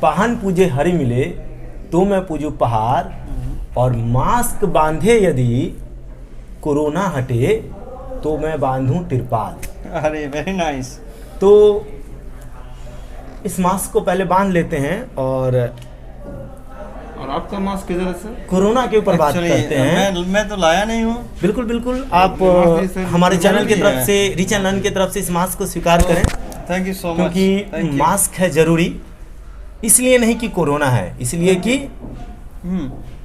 पाहन पूजे हरि मिले तो मैं पूजू पहाड़, और मास्क बांधे यदि कोरोना हटे तो मैं बांधूं तिरपाल। अरे वेरी नाइस। तो इस मास्क को पहले बांध लेते हैं और आपका मास्क किधर है सर? कोरोना के ऊपर बात करते हैं। मैं तो लाया नहीं हूँ। बिल्कुल बिल्कुल, आप हमारे चैनल की तरफ से, रिच एंड लर्न की तरफ से इस मास्क को स्वीकार करें। Thank you so much. क्योंकि मास्क है जरूरी, इसलिए नहीं कि कोरोना है, इसलिए कि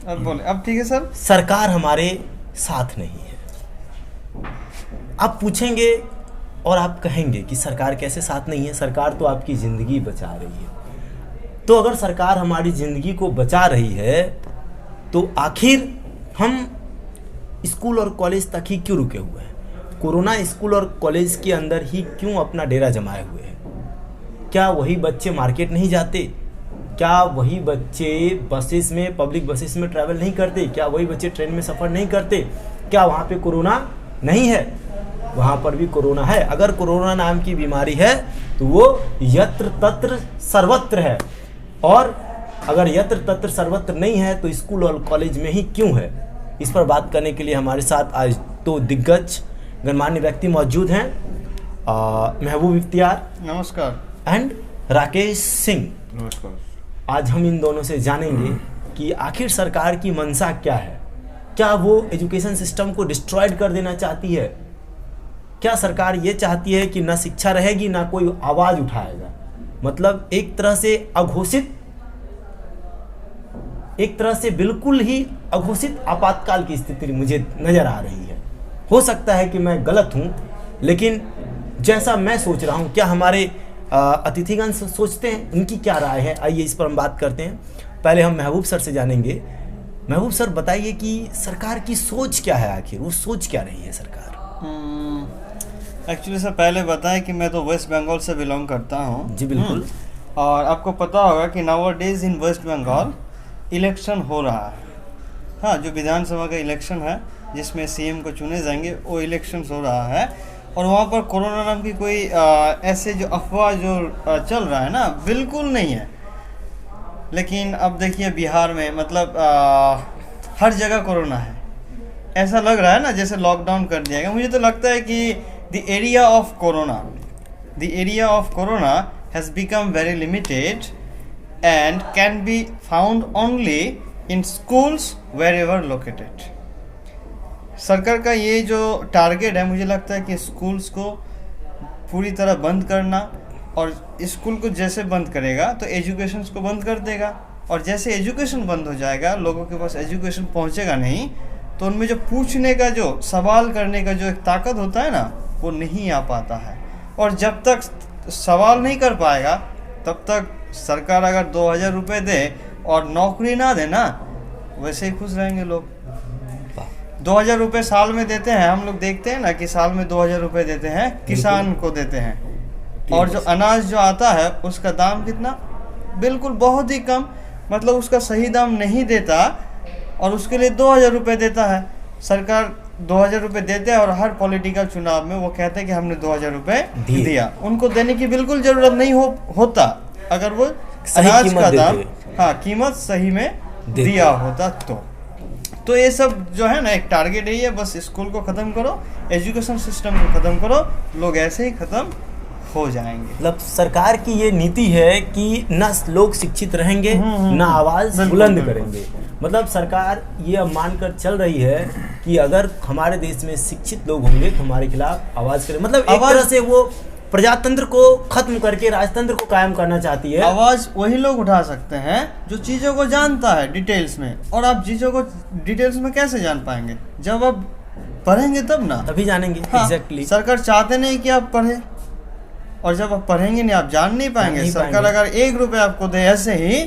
अब बोले, अब ठीक है सर। सरकार हमारे साथ नहीं है। आप पूछेंगे और आप कहेंगे कि सरकार कैसे साथ नहीं है? सरकार तो आपकी ज़िंदगी बचा रही है। तो अगर सरकार हमारी ज़िंदगी को बचा रही है तो आखिर हम स्कूल और कॉलेज तक ही क्यों रुके हुए हैं? कोरोना स्कूल और कॉलेज के अंदर ही क्यों अपना डेरा जमाए हुए हैं? क्या वही बच्चे मार्केट नहीं जाते? क्या वही बच्चे बसेस में, पब्लिक बसेस में ट्रैवल नहीं करते? क्या वही बच्चे ट्रेन में सफ़र नहीं करते? क्या वहाँ पे कोरोना नहीं है? वहाँ पर भी कोरोना है। अगर कोरोना नाम की बीमारी है तो वो यत्र तत्र सर्वत्र है, और अगर यत्र तत्र सर्वत्र नहीं है तो स्कूल और कॉलेज में ही क्यों है? इस पर बात करने के लिए हमारे साथ आज दो दिग्गज गणमान्य व्यक्ति मौजूद हैं, महबूब इख्तियार, नमस्कार, एंड राकेश सिंह, नमस्कार। आज हम इन दोनों से जानेंगे कि आखिर सरकार की मंशा क्या है। क्या वो एजुकेशन सिस्टम को डिस्ट्रॉयड कर देना चाहती है? क्या सरकार ये चाहती है कि ना शिक्षा रहेगी ना कोई आवाज़ उठाएगा? मतलब एक तरह से अघोषित, एक तरह से बिल्कुल ही अघोषित आपातकाल की स्थिति मुझे नज़र आ रही है। हो सकता है कि मैं गलत हूँ, लेकिन जैसा मैं सोच रहा हूँ, क्या हमारे अतिथिगण सोचते हैं? उनकी क्या राय है? आइए इस पर हम बात करते हैं। पहले हम महबूब सर से जानेंगे। महबूब सर, बताइए कि सरकार की सोच क्या है? आखिर वो सोच क्या रही है सरकार? एक्चुअली सर, पहले बताएं कि मैं तो वेस्ट बंगाल से बिलोंग करता हूँ। जी बिल्कुल। और आपको पता होगा कि nowadays in West Bengal election हो रहा है। हाँ, जो विधानसभा का इलेक्शन है जिसमें सीएम को चुने जाएंगे, वो इलेक्शन हो रहा है। और वहाँ पर कोरोना नाम की कोई ऐसे जो अफवाह जो चल रहा है ना, बिल्कुल नहीं है। लेकिन अब देखिए बिहार में, मतलब हर जगह कोरोना है। ऐसा लग रहा है ना जैसे लॉकडाउन कर दिया गया। मुझे तो लगता है कि the area of corona has become very limited and can be found only in schools wherever located. सरकार का ये जो टारगेट है, मुझे लगता है कि स्कूल्स को पूरी तरह बंद करना, और स्कूल को जैसे बंद करेगा तो एजुकेशन को बंद कर देगा, और जैसे एजुकेशन बंद हो जाएगा, लोगों के पास एजुकेशन पहुंचेगा नहीं, तो उनमें जो पूछने का, जो सवाल करने का जो एक ताकत होता है ना, वो नहीं आ पाता है। और जब तक सवाल नहीं कर पाएगा तब तक सरकार अगर 2000 रुपये दे और नौकरी ना दे ना, वैसे ही खुश रहेंगे लोग। 2000 रुपये साल में देते हैं, हम लोग देखते हैं ना कि साल में 2000 रुपये देते हैं, किसान को देते हैं, और जो अनाज जो आता है उसका दाम कितना, बिल्कुल बहुत ही कम, मतलब उसका सही दाम नहीं देता, और उसके लिए 2000 रुपये देता है। सरकार 2000 रुपये देते हैं और हर पॉलिटिकल चुनाव में वो कहते हैं कि हमने 2000 रुपये दिया। उनको देने की बिल्कुल ज़रूरत नहीं होता अगर वो अनाज का दाम, हाँ, कीमत सही में दिया होता तो ये सब जो है ना, एक टारगेट यही है, बस स्कूल को ख़त्म करो, एजुकेशन सिस्टम को ख़त्म करो, लोग ऐसे ही ख़त्म हो जाएंगे। मतलब सरकार की ये नीति है कि ना लोग शिक्षित रहेंगे, ना आवाज़ बुलंद करेंगे। मतलब सरकार ये अब मानकर चल रही है कि अगर हमारे देश में शिक्षित लोग होंगे तो हमारे खिलाफ आवाज़ करें। मतलब एक तरह से वो प्रजातंत्र को खत्म करके राजतंत्र को कायम करना चाहती है। आवाज़ वही लोग उठा सकते हैं जो चीज़ों को जानता है डिटेल्स में, और आप चीज़ों को डिटेल्स में कैसे जान पाएंगे? जब आप पढ़ेंगे तब ना, तभी जानेंगे। हाँ, एग्जैक्टली। सरकार चाहते नहीं कि आप पढ़े, और जब आप पढ़ेंगे नहीं, आप जान नहीं पाएंगे। सरकार अगर 1 रुपये आपको दे ऐसे ही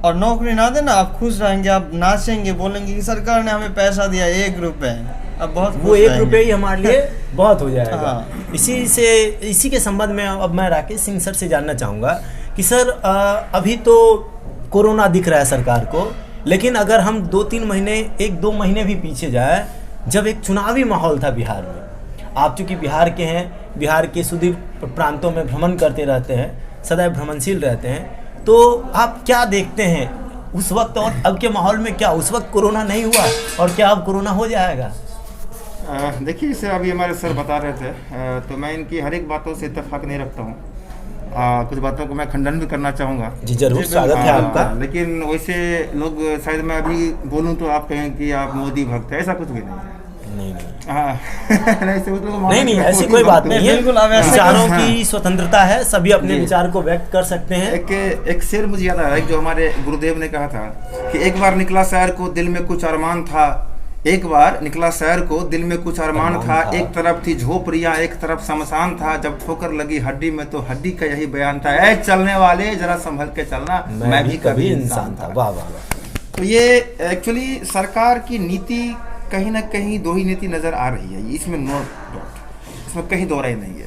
और नौकरी ना देना, आप खुश रहेंगे, आप नाचेंगे, बोलेंगे कि सरकार ने हमें पैसा दिया 1 रुपये, अब बहुत वो 1 रुपये ही हमारे लिए बहुत हो जाएगा। हाँ। इसी के संबंध में अब मैं राकेश सिंह सर से जानना चाहूँगा कि सर, अभी तो कोरोना दिख रहा है सरकार को, लेकिन अगर हम 2-3 महीने, 1-2 महीने भी पीछे जाए, जब एक चुनावी माहौल था बिहार में, आप चूँकि बिहार के हैं, बिहार के सुदूर प्रांतों में भ्रमण करते रहते हैं, सदैव भ्रमणशील रहते हैं, तो आप क्या देखते हैं उस वक्त और अब के माहौल में? क्या उस वक्त कोरोना नहीं हुआ और क्या अब कोरोना हो जाएगा? देखिए, इसे अभी हमारे सर बता रहे थे, तो मैं इनकी हर एक बातों से इत्तेफाक नहीं रखता हूँ। कुछ बातों को मैं खंडन भी करना चाहूँगा। जी जरूर, स्वागत है आपका। लेकिन वैसे लोग शायद मैं अभी बोलूँ तो आप कहें कि आप मोदी भक्त है, ऐसा कुछ भी नहीं है। नहीं हाँ नहीं, ऐसी कोई बात नहीं है। बिल्कुल, आप ऐसे विचारों की स्वतंत्रता है, सभी अपने विचार को व्यक्त कर सकते हैं। एक शेर मुझे याद आ रहा है जो हमारे गुरुदेव ने कहा था कि एक बार निकला शहर को दिल में कुछ अरमान था, एक बार निकला शहर को दिल में कुछ अरमान था, एक तरफ थी झोपड़ियाँ एक तरफ शमशान था, जब ठोकर लगी हड्डी में तो हड्डी का यही बयान था, ऐ चलने वाले जरा संभल के चलना, मैं भी कभी इंसान था। वाह वाह वाह। तो ये एक्चुअली सरकार की नीति कहीं ना कहीं दो ही नीति नजर आ रही है, इसमें नो डाउट, इसमें कहीं दो राय नहीं है।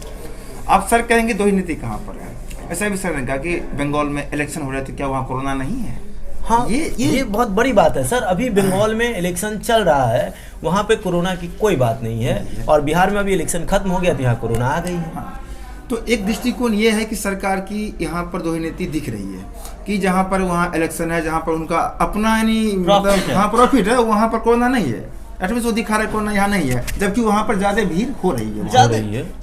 आप सर कहेंगे दो ही नीति कहाँ पर है? ऐसा भी सर ने कहा कि बंगाल में इलेक्शन हो रहे थे, क्या वहाँ कोरोना नहीं है? हाँ, ये बहुत बड़ी बात है सर। अभी बंगाल में इलेक्शन चल रहा है, वहाँ पे कोरोना की कोई बात नहीं है, और बिहार में अभी इलेक्शन खत्म हो गया तो यहाँ कोरोना आ गई है। हाँ। तो एक दृष्टिकोण ये है कि सरकार की यहाँ पर दो ही नीति दिख रही है कि जहाँ पर वहाँ इलेक्शन है, जहाँ पर उनका अपना यानी मतलब हाँ प्रॉफिट है, वहाँ पर कोरोना नहीं है। एटलीस्ट वो दिखा रहे कोरोना यहाँ नहीं है, जबकि वहाँ पर ज्यादा भीड़ हो रही है। ज्यादा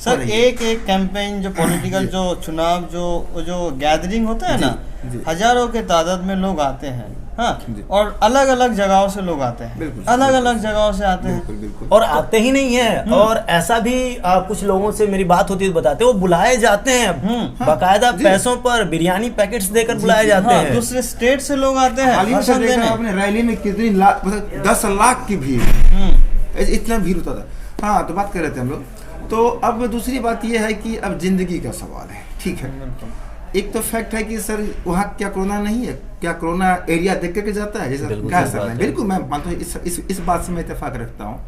सर एक कैंपेन जो पॉलिटिकल जो चुनाव जो गैदरिंग होता है ना, हजारों के तादाद में लोग आते हैं। हाँ, और अलग अलग जगहों से लोग आते हैं, अलग अलग जगहों से आते हैं, और आते ही नहीं है। और ऐसा भी कुछ लोगों से मेरी बात होती है तो बताते हैं वो बुलाए जाते हैं, बाकायदा पैसों पर बिरयानी पैकेट्स देकर बुलाए जाते हैं। दूसरे स्टेट से लोग आते हैं भाषण देने। अपने रैली में कितनी लाख, मतलब 10 लाख की भीड़, इतना भीड़ होता था। हाँ, तो बात कर रहे थे हम लोग। तो अब दूसरी बात यह है कि अब जिंदगी का सवाल है, ठीक है। एक तो फैक्ट है कि सर वहाँ क्या कोरोना नहीं है? क्या कोरोना एरिया देख करके जाता है जैसा कहा सर ने? बिल्कुल, मैं मानता हूँ इस बात से मैं इत्तेफाक रखता हूँ।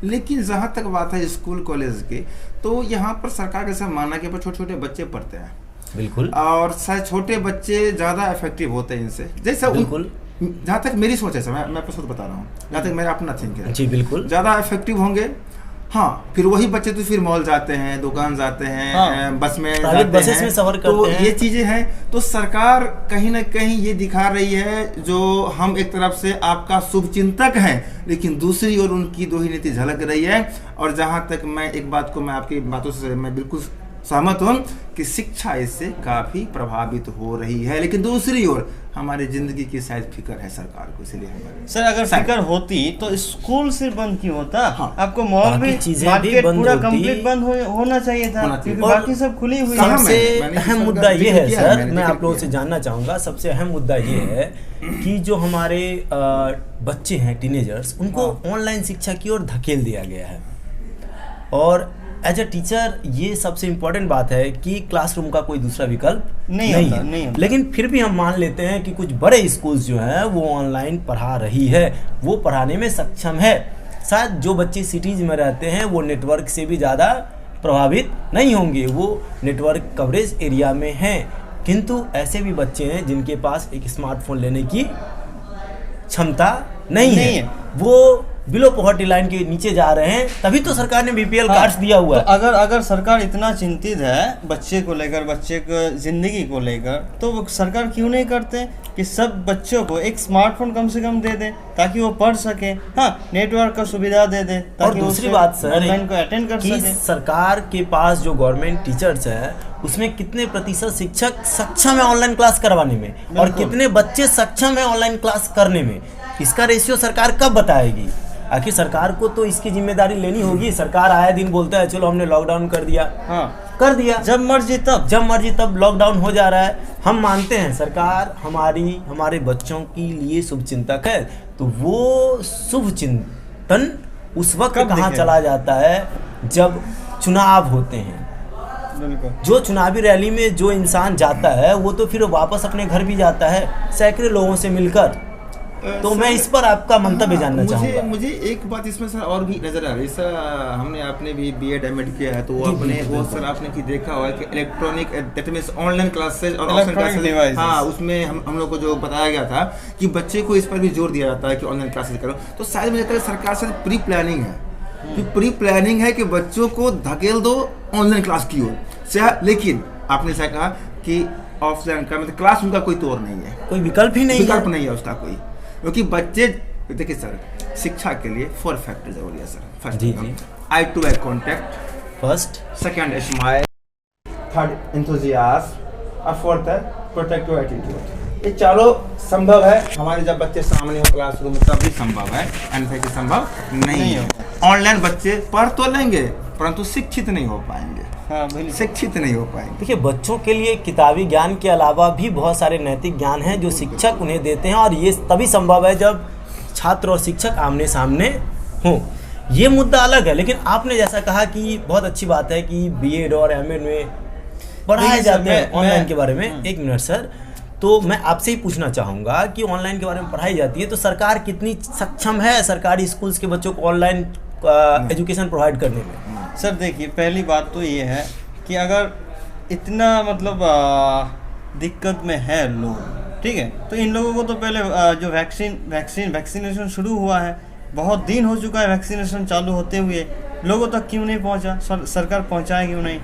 लेकिन जहाँ तक बात है स्कूल कॉलेज की, तो यहाँ पर सरकार के साथ माना कि छोटे छोटे बच्चे पढ़ते हैं, बिल्कुल, और शायद छोटे बच्चे ज़्यादा इफेक्टिव होते हैं इनसे। जैसा बिल्कुल, जहाँ तक मेरी सोच है सर, मैं आपको खुद बता रहा हूँ, जहाँ तक मेरा अपना थिंक है, जी बिल्कुल, ज़्यादा इफेक्टिव होंगे। हाँ, फिर वही बच्चे तो फिर मॉल जाते हैं, दुकान जाते हैं, हाँ, बस में जाते बसेस में सफर करते तो हैं। ये चीजें हैं। तो सरकार कहीं ना कहीं ये दिखा रही है जो हम एक तरफ से आपका शुभ चिंतक हैं, लेकिन दूसरी ओर उनकी दो ही नीति झलक रही है। और जहाँ तक मैं एक बात को मैं आपकी बातों से मैं बिल्कुल सहमत हूँ कि शिक्षा इससे काफी प्रभावित हो रही है, लेकिन दूसरी ओर हमारी जिंदगी की शायद फिक्र है सरकार को, इसलिए हमारे सर अगर फिक्र होती तो स्कूल सिर्फ बंद क्यों होता? हाँ, आपको मॉल भी, मार्केट पूरा कंप्लीट बंद होना चाहिए था, क्योंकि बाकी सब खुली हुई है। सबसे अहम मुद्दा ये है सर, मैं आप लोगों से जानना चाहूँगा, सबसे अहम मुद्दा ये है कि जो हमारे बच्चे हैं, टीनेजर्स, उनको ऑनलाइन शिक्षा की ओर धकेल दिया गया है। और एज अ टीचर ये सबसे इम्पोर्टेंट बात है कि क्लासरूम का कोई दूसरा विकल्प नहीं है। लेकिन फिर भी हम मान लेते हैं कि कुछ बड़े स्कूल्स जो हैं वो ऑनलाइन पढ़ा रही है, वो पढ़ाने में सक्षम है। शायद जो बच्चे सिटीज़ में रहते हैं वो नेटवर्क से भी ज़्यादा प्रभावित नहीं होंगे, वो नेटवर्क कवरेज एरिया में हैं। किंतु ऐसे भी बच्चे हैं जिनके पास एक स्मार्टफोन लेने की क्षमता नहीं है, वो बिलो पॉवर्टी लाइन के नीचे जा रहे हैं। तभी तो सरकार ने बीपीएल कार्ड्स दिया हुआ है। तो अगर सरकार इतना चिंतित है बच्चे को लेकर, बच्चे को जिंदगी को लेकर, तो सरकार क्यों नहीं करते कि सब बच्चों को एक स्मार्टफोन कम से कम दे दे ताकि वो पढ़ सके। हाँ, नेटवर्क का सुविधा दे दे ताकि और दूसरी बात सर ऑनलाइन को अटेंड कर सके। सरकार के पास जो गवर्नमेंट टीचर्स है उसमें कितने प्रतिशत शिक्षक सक्षम है ऑनलाइन क्लास करवाने में, और कितने बच्चे सक्षम है ऑनलाइन क्लास करने में, इसका रेशियो सरकार कब बताएगी? आखिर सरकार को तो इसकी जिम्मेदारी लेनी होगी। सरकार आए दिन बोलता है चलो हमने लॉकडाउन कर दिया, हाँ कर दिया, जब मर्जी तब लॉकडाउन हो जा रहा है। हम मानते हैं सरकार हमारे बच्चों के लिए शुभ चिंतक है, तो वो शुभ चिंतन उस वक्त कहाँ चला जाता है जब चुनाव होते हैं। जो चुनावी रैली में जो इंसान जाता है वो तो फिर वापस अपने घर भी जाता है सैकड़ों लोगों से मिलकर। तो मैं इस पर आपका मंतव्य जानना चाहूँगा। मुझे एक बात इसमें सर और भी नजर आ रही है सर, हमने आपने भी बीएड एमएड किया है, तो आपने वो सर आपने की देखा हुआ है कि electronic that means online classes और ऑफलाइन क्लासेस, हाँ उसमें हम लोग को जो बताया गया था कि बच्चे को इस पर भी जोर दिया जाता है कि ऑनलाइन क्लासेस करो। तो शायद मुझे लगता है सरकार से प्री प्लानिंग है कि प्री प्लानिंग है कि बच्चों को धकेल दो ऑनलाइन क्लास की ओर। लेकिन आपने ऐसा कहा कि ऑफलाइन का, मतलब क्लासरूम का कोई तौर नहीं है, कोई विकल्प ही नहीं विकल्प है। नहीं है उसका कोई, क्योंकि बच्चे देखिए सर, शिक्षा के लिए 4 फैक्टर जरूरी है सर। फर्स्ट जी जी। Eye to eye contact, first, second smile, third enthusiasm और फोर्थ है प्रोटेक्टिव एटीट्यूड। ये चारों संभव है हमारे जब बच्चे सामने हो क्लासरूम में, तभी संभव है, अन्यथा कि संभव नहीं है। ऑनलाइन बच्चे पढ़ तो लेंगे परंतु शिक्षित नहीं हो पाएंगे, हाँ बिल्कुल। शिक्षित नहीं हो पाएंगे। देखिए बच्चों के लिए किताबी ज्ञान के अलावा भी बहुत सारे नैतिक ज्ञान हैं जो शिक्षक उन्हें देते हैं, और ये तभी संभव है जब छात्र और शिक्षक आमने सामने हों। ये मुद्दा अलग है, लेकिन आपने जैसा कहा कि बहुत अच्छी बात है कि बीएड और एमएड में पढ़ाए देखिए सर, जाते हैं ऑनलाइन मैं- के बारे में। एक मिनट सर, तो मैं आपसे ही पूछना चाहूँगा कि ऑनलाइन के बारे में पढ़ाई जाती है तो सरकार कितनी सक्षम है सरकारी स्कूल्स के बच्चों को ऑनलाइन एजुकेशन प्रोवाइड करने में? सर देखिए, पहली बात तो ये है कि अगर इतना मतलब दिक्कत में है लोग, ठीक है, तो इन लोगों को तो पहले जो वैक्सीनेशन शुरू हुआ है, बहुत दिन हो चुका है वैक्सीनेशन चालू होते हुए, लोगों तक क्यों नहीं पहुंचा? सरकार पहुंचाए क्यों नहीं?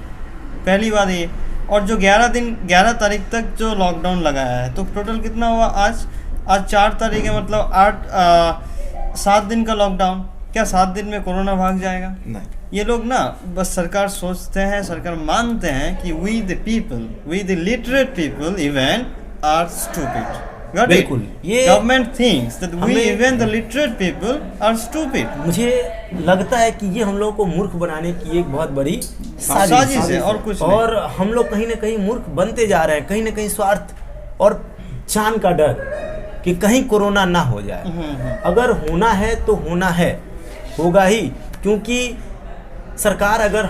पहली बात ये। और जो 11 तारीख तक जो लॉकडाउन लगाया है, तो टोटल कितना हुआ? आज 4 तारीख है, मतलब 7 दिन का लॉकडाउन। क्या 7 दिन में कोरोना भाग जाएगा? नहीं, ये लोग ना बस सरकार सोचते हैं, सरकार मानते हैं कि we the literate people even are stupid. बिल्कुल, ये गवर्नमेंट थिंक्स दैट वी हमें- even the literate people are stupid. मुझे लगता है कि ये हम लोग को मूर्ख बनाने की एक बहुत बड़ी साजिश है और कुछ नहीं। और हम लोग कहीं ना कहीं मूर्ख बनते जा रहे हैं, कहीं ना कहीं स्वार्थ और जान का डर कि कहीं कोरोना ना हो जाए। अगर होना है तो होना है, होगा ही, क्योंकि सरकार अगर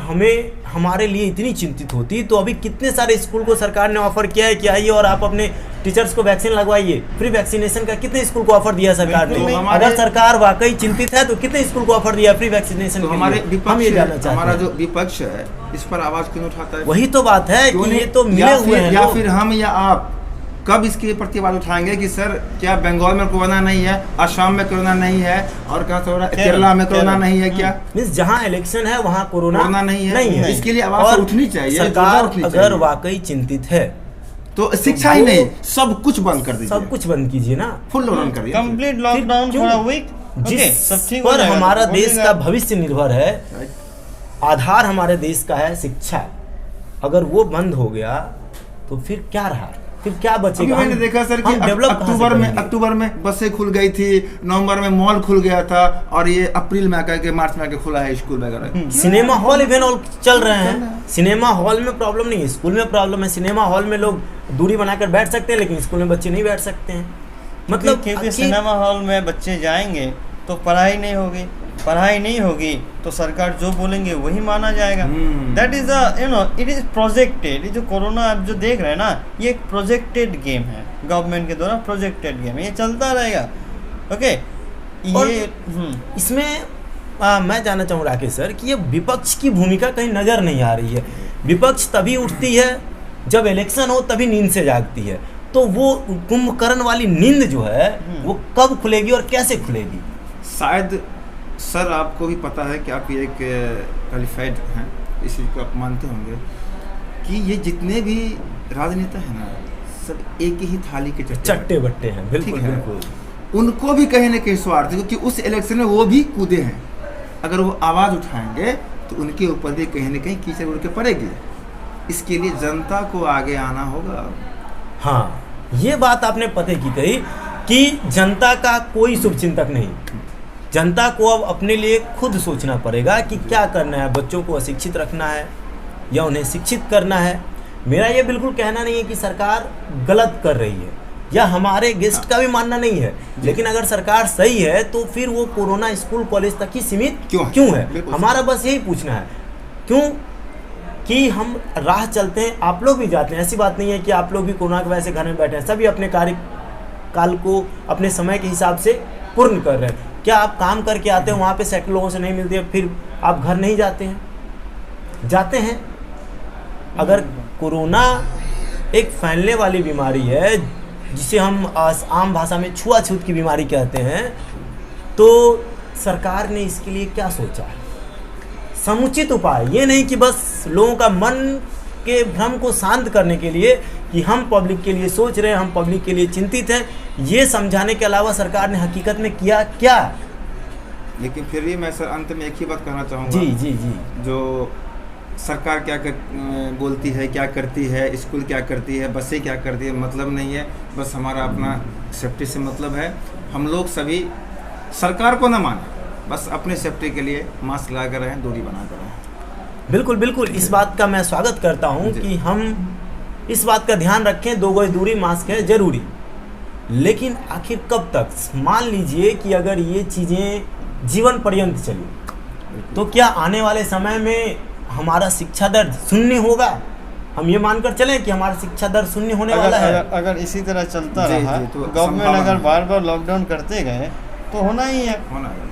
हमारे लिए इतनी चिंतित होती तो अभी कितने सारे स्कूल को सरकार ने ऑफर किया है कि आइए और आप अपने टीचर्स को वैक्सीन लगवाइए। फ्री वैक्सीनेशन का कितने स्कूल को ऑफर दिया सरकार बिल्कुल ने? नहीं। अगर सरकार वाकई चिंतित है तो कितने स्कूल को ऑफर दिया फ्री वैक्सीनेशन तो के हमारे लिए? हम विपक्ष ये जानना है, चाहते हमारा हैं। जो विपक्ष है इस पर आवाज क्यों उठाता है? वही तो बात है क्यों कि नहीं? ये तो मिले हुए हैं या लोग। फिर हम या आप कब इसके प्रति आवाज उठाएंगे कि सर क्या बंगाल में कोरोना नहीं है, असम में कोरोना नहीं है, और कहाँ से हो रहा है, केरला में कोरोना नहीं है? क्या मीन्स जहाँ इलेक्शन है वहाँ कोरोना नहीं है? इसके लिए आवाज और उठनी चाहिए, सरकार जोरदार उठनी अगर चाहिए। वाकई चिंतित है तो शिक्षा ही वो- नहीं, सब कुछ बंद कर दीजिए, सब कुछ बंद कीजिए ना। फुल लॉकडाउन करिए। कंप्लीट लॉकडाउन क्यों? फॉर अ वीक, जिस पर हमारा देश का भविष्य निर्भर है, आधार हमारे देश का है शिक्षा। अगर वो बंद हो गया तो फिर क्या रहा, फिर क्या अभी बचेगा? मैंने देखा सर कि अक्टूबर में बसें खुल गई थी, नवंबर में मॉल खुल गया था, और ये अप्रैल में आकर के मार्च में आकर खुला है स्कूल वगैरह। सिनेमा हॉल इवेंट और चल रहे हैं। सिनेमा हॉल में प्रॉब्लम नहीं है, स्कूल में प्रॉब्लम है। सिनेमा हॉल में लोग दूरी बनाकर बैठ सकते हैं, लेकिन स्कूल में बच्चे नहीं बैठ सकते हैं। मतलब क्योंकि सिनेमा हॉल में बच्चे जाएंगे तो पढ़ाई नहीं होगी तो सरकार जो बोलेंगे वही माना जाएगा। That is it is projected. ये जो कोरोना आप जो देख रहे हैं ना, ये एक प्रोजेक्टेड गेम है, गवर्नमेंट के द्वारा प्रोजेक्टेड गेम है, ये चलता रहेगा। ओके, और ये इसमें मैं जानना चाहूँ राकेश सर कि ये विपक्ष की भूमिका कहीं नजर नहीं आ रही है। विपक्ष तभी उठती है जब इलेक्शन हो, तभी नींद से जागती है। तो वो कुंभकर्ण वाली नींद जो है वो कब खुलेगी और कैसे खुलेगी? शायद सर आपको भी पता है कि आप ये एक क्वालिफाइड हैं, इस चीज़ को आप मानते होंगे कि ये जितने भी राजनेता हैं ना, सब एक ही थाली के चट्टे बट्टे हैं। बिल्कुल ठीक है। बिल्कुल। उनको भी कहीं ना कहीं स्वार्थ है, क्योंकि उस इलेक्शन में वो भी कूदे हैं। अगर वो आवाज़ उठाएंगे तो उनके ऊपर भी कहीं ना कहीं कीचड़ उड़ के पड़ेगी। इसके लिए जनता को आगे आना होगा। हाँ, ये बात आपने पते की कही कि जनता का कोई शुभचिंतक नहीं। जनता को अब अपने लिए खुद सोचना पड़ेगा कि क्या करना है। बच्चों को अशिक्षित रखना है या उन्हें शिक्षित करना है। मेरा ये बिल्कुल कहना नहीं है कि सरकार गलत कर रही है, या हमारे गेस्ट का भी मानना नहीं है, लेकिन अगर सरकार सही है तो फिर वो कोरोना स्कूल कॉलेज तक ही सीमित क्यों है? हमारा बस यही पूछना है। क्यों कि हम राह चलते हैं, आप लोग भी जाते हैं। ऐसी बात नहीं है कि आप लोग भी कोरोना की वजह से घर में बैठे हैं। सभी अपने कार्यकाल को अपने समय के हिसाब से पूर्ण कर रहे हैं। क्या आप काम करके आते हैं, वहाँ पे सैकड़ों लोगों से नहीं मिलते हैं, फिर आप घर नहीं जाते हैं? जाते हैं। अगर कोरोना एक फैलने वाली बीमारी है जिसे हम आम भाषा में छुआछूत की बीमारी कहते हैं, तो सरकार ने इसके लिए क्या सोचा है? समुचित उपाय, ये नहीं कि बस लोगों का मन के भ्रम को शांत करने के लिए कि हम पब्लिक के लिए सोच रहे हैं, हम पब्लिक के लिए चिंतित हैं, ये समझाने के अलावा सरकार ने हकीकत में किया क्या? लेकिन फिर भी मैं सर अंत में एक ही बात कहना चाहूँगा, जी जी जी, जो सरकार क्या बोलती है, क्या करती है, स्कूल क्या करती है, बसें क्या करती है, मतलब नहीं है। बस हमारा अपना सेफ्टी से मतलब है। हम लोग सभी सरकार को न माने, बस अपने सेफ्टी के लिए मास्क लगा कर रहें, दूरी बना कर रहें। बिल्कुल बिल्कुल, इस बात का मैं स्वागत करता हूं जी। कि हम इस बात का ध्यान रखें, 2 गज दूरी, मास्क है जरूरी। लेकिन आखिर कब तक? मान लीजिए कि अगर ये चीज़ें जीवन पर्यंत चली तो क्या आने वाले समय में हमारा शिक्षा दर शून्य होगा? हम ये मानकर चलें कि हमारा शिक्षा दर शून्य होने वाला है। अगर इसी तरह चलता जी, रहा, जी, तो गवर्नमेंट संभावना अगर है। बार बार लॉकडाउन करते गए तो होना ही है। होना है।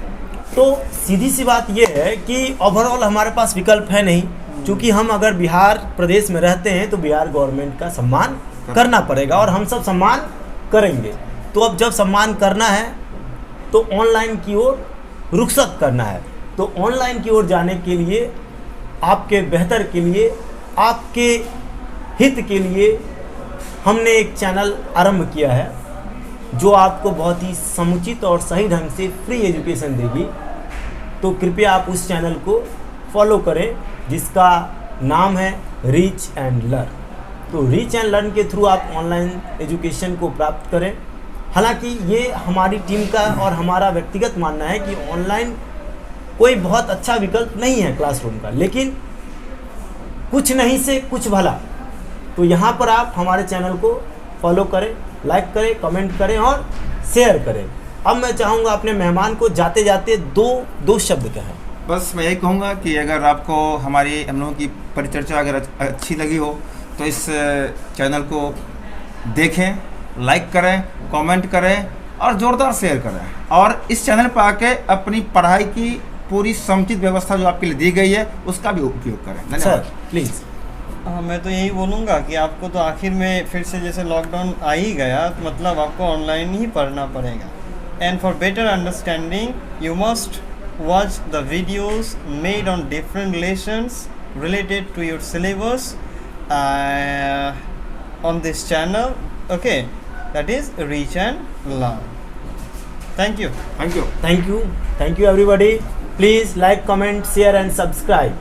तो सीधी सी बात यह है कि ओवरऑल हमारे पास विकल्प है नहीं, क्योंकि हम अगर बिहार प्रदेश में रहते हैं तो बिहार गवर्नमेंट का सम्मान करना पड़ेगा और हम सब सम्मान करेंगे। तो अब जब सम्मान करना है तो ऑनलाइन की ओर रुखसत करना है। तो ऑनलाइन की ओर जाने के लिए, आपके बेहतर के लिए, आपके हित के लिए हमने एक चैनल आरंभ किया है जो आपको बहुत ही समुचित और सही ढंग से फ्री एजुकेशन देगी। तो कृपया आप उस चैनल को फॉलो करें जिसका नाम है रीच एंड लर्न। तो रीच एंड लर्न के थ्रू आप ऑनलाइन एजुकेशन को प्राप्त करें। हालांकि ये हमारी टीम का और हमारा व्यक्तिगत मानना है कि ऑनलाइन कोई बहुत अच्छा विकल्प नहीं है क्लासरूम का, लेकिन कुछ नहीं से कुछ भला। तो यहाँ पर आप हमारे चैनल को फॉलो करें, लाइक करें, कमेंट करें और शेयर करें। अब मैं चाहूँगा अपने मेहमान को जाते जाते दो शब्द कहें। बस मैं यही कहूँगा कि अगर आपको हमारी हम लोगों की परिचर्चा अगर अच्छी लगी हो तो इस चैनल को देखें, लाइक करें, कमेंट करें और ज़ोरदार शेयर करें। और इस चैनल पर आके अपनी पढ़ाई की पूरी समुचित व्यवस्था जो आपके लिए दी गई है उसका भी उपयोग करें। सर धन्यवाद। प्लीज़। हाँ, मैं तो यही बोलूँगा कि आपको तो आखिर में फिर से जैसे लॉकडाउन आ ही गया, तो मतलब आपको ऑनलाइन ही पढ़ना पड़ेगा। And for better understanding you must watch the videos made on different lessons related to your syllabus on this channel, okay, that is Reach and Learn. Thank you. Thank you. Thank you everybody. Please like, comment, share and subscribe.